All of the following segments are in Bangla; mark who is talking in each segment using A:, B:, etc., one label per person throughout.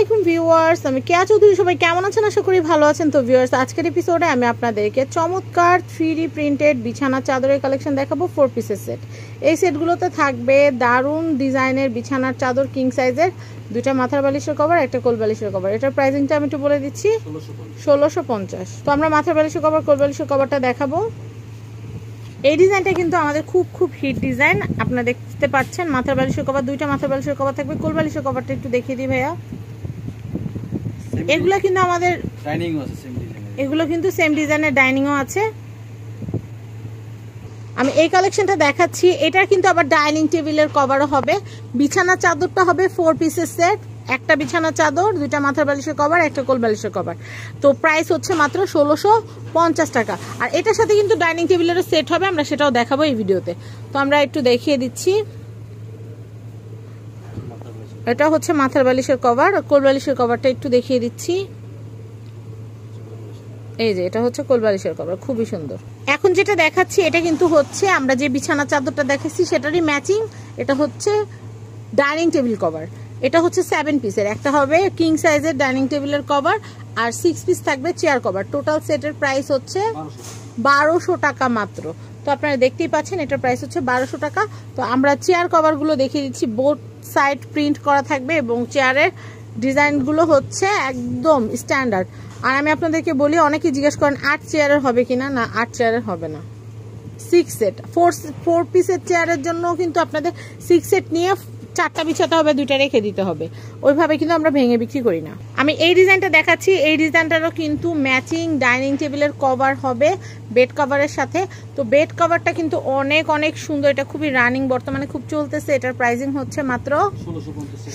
A: আলাইকুম ভিউয়ার্স, আমি কেয়া চৌধুরী। সবাই কেমন আছেন? আশা করি ভালো আছেন। তো ভিউয়ার্স, আজকের এপিসোডে আমি আপনাদেরকে চমৎকার 3D প্রিন্টেড বিছানা চাদরের কালেকশন দেখাবো 4 পিসের সেট। এই সেটগুলোতে থাকবে দারুণ ডিজাইনের বিছানার চাদর, কিং সাইজের, দুইটা মাথার বালিশের কভার, একটা কোল বালিশের কভার। এটার প্রাইসিংটা আমি একটু বলে দিচ্ছি, 1650। তো আমরা মাথার বালিশের কভার, কোল বালিশের কভারটা দেখাবো। এই ডিজাইনটা কিন্তু আমাদের খুব হিট ডিজাইন। আপনারা দেখতে পাচ্ছেন মাথার বালিশের কভার, দুইটা মাথার বালিশের কভার থাকবে। কোল বালিশের কভারটা একটু দেখিয়ে দিই ভাইয়া। এগুলো কিন্তু আমাদের ডাইনিং আছে, সেম ডিজাইনের। এগুলো কিন্তু সেম ডিজাইনের ডাইনিংও আছে। আমি এই কালেকশনটা দেখাচ্ছি, এটা কিন্তু আবার ডাইনিং টেবিলের কভারও হবে। বিছানা চাদরটা হবে 4 পিসের সেট, একটা বিছানা চাদর, দুইটা মাথার বালিশের কভার, একটা কোল বালিশের কভার। তো প্রাইস হচ্ছে মাত্র 1650 টাকা। আর এটার সাথে কিন্তু ডাইনিং টেবিলেরও সেট হবে, আমরা সেটাও দেখাবো এই ভিডিওতে। তো আমরা একটু দেখিয়ে দিচ্ছি। এটা হচ্ছে মাথার বালিশের কভার, কোল বালিশের কভারটা একটু দেখিয়ে দিচ্ছি। এই যে এটা হচ্ছে কোল বালিশের কভার, খুবই সুন্দর। এখন যেটা দেখাচ্ছি এটা কিন্তু হচ্ছে আমরা যে বিছানা চাদরটা দেখাচ্ছি সেটারই ম্যাচিং। এটা হচ্ছে ডাইনিং টেবিল কভার। এটা হচ্ছে 7 পিসের, একটা হবে কিং সাইজের ডাইনিং টেবিলের কভার, আর 6 পিস থাকবে চেয়ার কভার। টোটাল সেটের প্রাইস হচ্ছে 1200 টাকা মাত্র। তো আপনারা দেখতেই পাচ্ছেন এটার প্রাইস হচ্ছে 1200 টাকা। তো আমরা চেয়ার কভারগুলো দেখিয়ে দিচ্ছি, বোথ সাইড প্রিন্ট করা থাকবে এবং চেয়ারের ডিজাইনগুলো হচ্ছে একদম স্ট্যান্ডার্ড। আর আমি আপনাদেরকে বলি, অনেকে জিজ্ঞেস করেন 8 চেয়ারের হবে কিনা। না, 8 চেয়ারের হবে না, 6 সেট। 4 পিসের চেয়ারের জন্য কিন্তু আপনাদের 6 সেট নিয়ে 4টা বিছাতে হবে, 2টা রেখে দিতে হবে। ওইভাবে কিন্তু আমরা ভেঙে বিক্রি করি না। আমি এই ডিজাইনটা দেখাচ্ছি, এই ডিজাইনটারও কিন্তু ম্যাচিং ডাইনিং টেবিলের কভার হবে বেড কভারের সাথে। তো বেড কভারটা কিন্তু অনেক সুন্দর, এটা খুবই রানিং, বর্তমানে খুব চলতেছে। এটার প্রাইসিং হচ্ছে মাত্র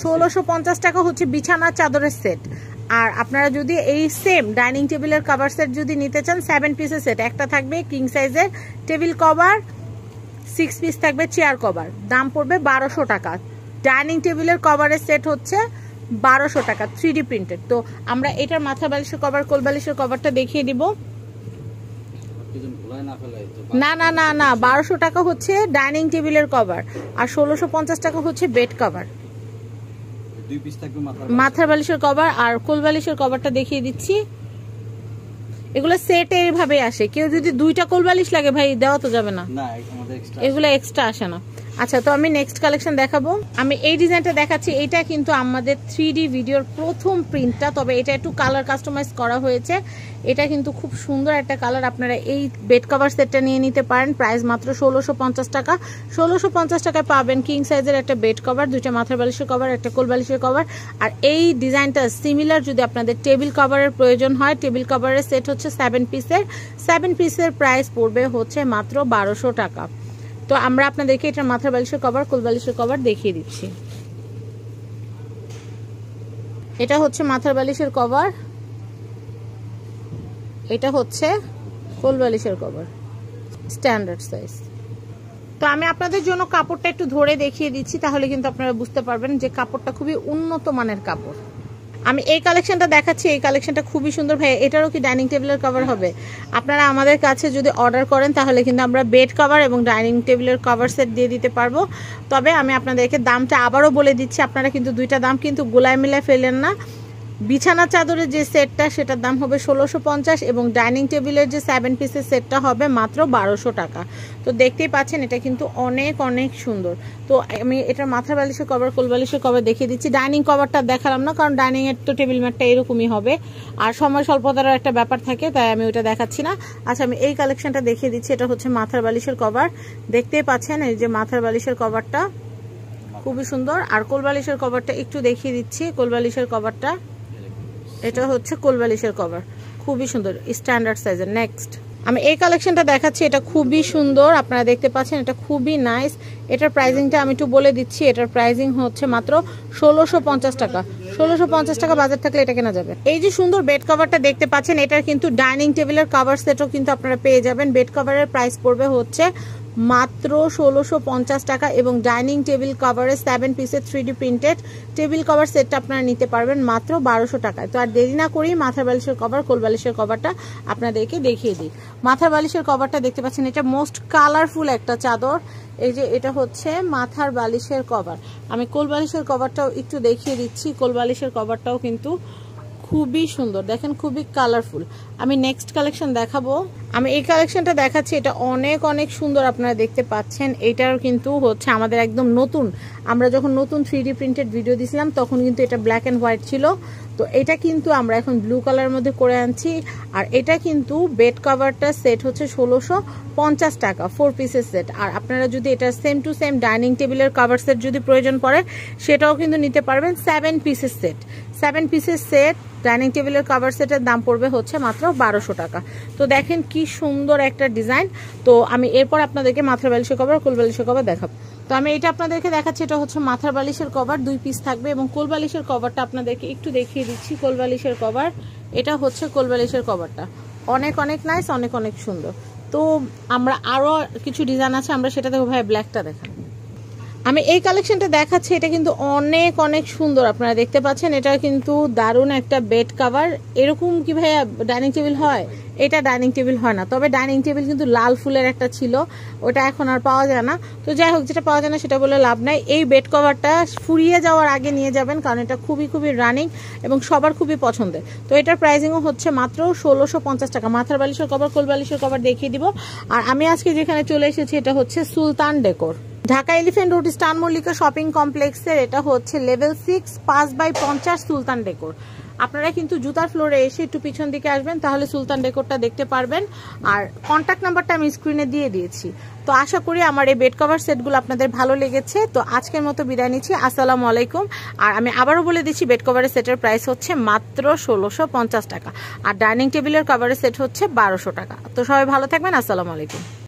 A: 1650 টাকা, হচ্ছে বিছানার চাদরের সেট। আর আপনারা যদি এই সেম ডাইনিং টেবিলের কভার সেট যদি নিতে চান, 7 পিসের সেট, একটা থাকবে কিং সাইজের টেবিল কভার, 6 পিস থাকবে চেয়ার কভার, দাম পড়বে 1200 টাকা। ডাইনিং টেবিলের কভারের সেট হচ্ছে 1200 টাকা, 3D প্রিন্টেড। তো আমরা এটার মাথা বালিশের কভার, কোল বালিশের কভারটা দেখিয়ে দিব। না 1200 টাকা হচ্ছে ডাইনিং টেবিলের কভার, আর 1650 টাকা হচ্ছে বেড কভার। মাথার বালিশের কভার আর কোল বালিশের কভারটা দেখিয়ে দিচ্ছি। এগুলো সেট এইভাবে আসে। কেউ যদি 2টা কোল বালিশ লাগে, ভাই দেওয়া তো যাবে না, এগুলো এক্সট্রা আসে না। আচ্ছা, তো আমি নেক্সট কালেকশন দেখাবো। আমি এই ডিজাইনটা দেখাচ্ছি, এটা কিন্তু আমাদের 3D ভিডিওর প্রথম প্রিন্টটা, তবে এটা একটু কালার কাস্টমাইজ করা হয়েছে। এটা কিন্তু খুব সুন্দর একটা কালার। আপনারা এই বেড কভার সেটটা নিয়ে নিতে পারেন, প্রাইস মাত্র 1650 টাকা। 1650 টাকায় পাবেন কিং সাইজের একটা বেড কভার, 2টা মাথার বালিশের কভার, একটা কোল বালিশের কভার। আর এই ডিজাইনটা সিমিলার যদি আপনাদের টেবিল কভারের প্রয়োজন হয়, টেবিল কভারের সেট হচ্ছে 7 পিসের। 7 পিসের প্রাইস পড়বে হচ্ছে মাত্র 1200 টাকা। তো আমরা আপনাদেরকে এটা মাথার বালিশের কভার, কোল বালিশের কভার দেখিয়ে দিচ্ছি। এটা হচ্ছে মাথার বালিশের কভার, এটা হচ্ছে কোল বালিশের কভার, স্ট্যান্ডার্ড সাইজ। তো আমি আপনাদের জন্য কাপড়টা একটু ধরে দেখিয়ে দিচ্ছি, তাহলে কিন্তু আপনারা বুঝতে পারবেন যে কাপড়টা খুবই উন্নত মানের কাপড়। আমি এই কালেকশনটা দেখাচ্ছি, এই কালেকশনটা খুবই সুন্দর। ভাই, এটারও কি ডাইনিং টেবিলের কভার হবে? আপনারা আমাদের কাছে যদি অর্ডার করেন তাহলে কিন্তু আমরা বেড কভার এবং ডাইনিং টেবিলের কভার সেট দিয়ে দিতে পারবো। তবে আমি আপনাদেরকে দামটা আবারও বলে দিচ্ছি, আপনারা কিন্তু 2টা দাম কিন্তু গোলায় মিলায় ফেলেন না। বিছানা চাদরের যে সেটটা সেটার দাম হবে 1650 এবং ডাইনিং টেবিলের যে 7 পিসের সেটটা হবে মাত্র 1200 টাকা। তো দেখতেই পাচ্ছেন এটা কিন্তু অনেক সুন্দর। তো আমি এটার মাথার বালিশের কভার, কোল বালিশের কভার দেখিয়ে দিচ্ছি। ডাইনিং কভারটা দেখালাম না, কারণ ডাইনিং এর তো টেবিল ম্যাটটা এরকমই হবে, আর সময় স্বল্পতারও একটা ব্যাপার থাকে, তাই আমি ওটা দেখাচ্ছি না। আচ্ছা, আমি এই কালেকশনটা দেখিয়ে দিচ্ছি। এটা হচ্ছে মাথার বালিশের কভার, দেখতেই পাচ্ছেন এই যে মাথার বালিশের কভারটা খুবই সুন্দর। আর কোল বালিশের কভারটা একটু দেখিয়ে দিচ্ছি। কোল বালিশের কভারটা, এটা হচ্ছে কোল বালিশের কভার, খুবই সুন্দর, স্ট্যান্ডার্ড সাইজের। নেক্সট আমি এই কালেকশনটা দেখাচ্ছি, এটা খুবই সুন্দর, আপনারা দেখতে পাচ্ছেন, এটা খুবই নাইস। এটার প্রাইসিংটা আমি একটু বলে দিচ্ছি। এটার প্রাইসিং হচ্ছে মাত্র 1650 টাকা। 1650 টাকা বাজার থাকলে এটা কেনা যাবে। এই যে সুন্দর বেড কভারটা দেখতে পাচ্ছেন, এটার কিন্তু ডাইনিং টেবিলের কভার সেটও কিন্তু আপনারা পেয়ে যাবেন। বেড কভারের প্রাইস পড়বে হচ্ছে মাত্র 1650 টাকা। এবং ডাইনিং টেবিল কভারে 7 পিসের 3D প্রিন্টেড টেবিল কভার সেটটা আপনারা নিতে পারবেন মাত্র 1200 টাকায়। তো আর দেরি না করেই মাথার বালিশের কভার, কোল বালিশের কভারটা আপনাদেরকে দেখিয়ে দিই। মাথার বালিশের কভারটা দেখতে পাচ্ছেন, এটা মোস্ট কালারফুল একটা চাদর। এই যে এটা হচ্ছে মাথার বালিশের কভার। আমি কোল বালিশের কভারটাও একটু দেখিয়ে দিচ্ছি। কোল বালিশের কভারটাও কিন্তু খুবই সুন্দর, দেখেন খুবই কালারফুল। আমি নেক্সট কালেকশন দেখাবো। আমি এই কালেকশনটা দেখাচ্ছি, এটা অনেক অনেক সুন্দর, আপনারা দেখতে পাচ্ছেন। এটার কিন্তু হচ্ছে আমাদের একদম নতুন, আমরা যখন নতুন 3D প্রিন্টেড ভিডিও দিছিলাম তখন কিন্তু এটা ব্ল্যাক অ্যান্ড হোয়াইট ছিল। তো এটা কিন্তু আমরা এখন ব্লু কালারের মধ্যে করে আনছি। আর এটা কিন্তু বেড কভারটা সেট হচ্ছে 1650 টাকা, 4 পিসের সেট। আর আপনারা যদি এটা সেম টু সেম ডাইনিং টেবিলের কভার সেট যদি প্রয়োজন পড়ে সেটাও কিন্তু নিতে পারবেন। 7 পিসের সেট, 7 পিসের সেট ডাইনিং টেবিলের কভার সেটের দাম পড়বে হচ্ছে মাত্র 1200 টাকা। তো দেখেন কি সুন্দর একটা ডিজাইন। তো আমি এরপর আপনাদেরকে মাথার বালিশের কভার, কোল বালিশের কভার দেখাবো। তো আমি এটা আপনাদেরকে দেখাচ্ছি, এটা হচ্ছে মাথার বালিশের কভার, 2 পিস থাকবে। এবং কোল বালিশের কভারটা আপনাদেরকে একটু দেখিয়ে দিচ্ছি। কোল বালিশের কভার, এটা হচ্ছে কোল বালিশের কভারটা, অনেক অনেক নাইস, অনেক অনেক সুন্দর। তো আমরা আরও কিছু ডিজাইন আছে, আমরা সেটা দেখবো। ভাই ব্ল্যাকটা দেখান। আমি এই কালেকশনটা দেখাচ্ছি, এটা কিন্তু অনেক অনেক সুন্দর, আপনারা দেখতে পাচ্ছেন। এটা কিন্তু দারুণ একটা বেড কভার। এরকম কি ভাইয়া ডাইনিং টেবিল হয়? এটা ডাইনিং টেবিল হয় না, তবে ডাইনিং টেবিল কিন্তু লাল ফুলের একটা ছিল, ওটা এখন আর পাওয়া যায় না। তো যাই হোক, যেটা পাওয়া যায় না সেটা বলে লাভ নাই। এই বেড কভারটা ফুরিয়ে যাওয়ার আগে নিয়ে যাবেন, কারণ এটা খুবই খুবই রানিং এবং সবার খুবই পছন্দের। তো এটার প্রাইসিংও হচ্ছে মাত্র 1650 টাকা। মাথার বালিশের কভার, কোল বালিশের কভার দেখিয়ে দিব। আর আমি আজকে যেখানে চলে এসেছি এটা হচ্ছে Sultan Decor, Dhaka Elephant Road Star Mallika Shopping কমপ্লেক্সের। এটা হচ্ছে লেভেল 6 5/50 সুলতান ডেকোর। আপনারা কিন্তু জুতার ফ্লোরে এসে একটু পিছন দিকে আসবেন, তাহলে সুলতান ডেকোরটা দেখতে পারবেন। আর কন্ট্যাক্ট নাম্বারটা আমি স্ক্রিনে দিয়ে দিয়েছি। তো আশা করি আমার এই বেড কভার সেটগুলো আপনাদের ভালো লেগেছে। তো আজকের মতো বিদায় নিচ্ছি, আসসালামু আলাইকুম। আর আমি আবারও বলে দিচ্ছি, বেড কভারের সেটের প্রাইস হচ্ছে মাত্র 1650 টাকা, আর ডাইনিং টেবিলের কভারের সেট হচ্ছে 1200 টাকা। তো সবাই ভালো থাকবেন, আসসালামু আলাইকুম।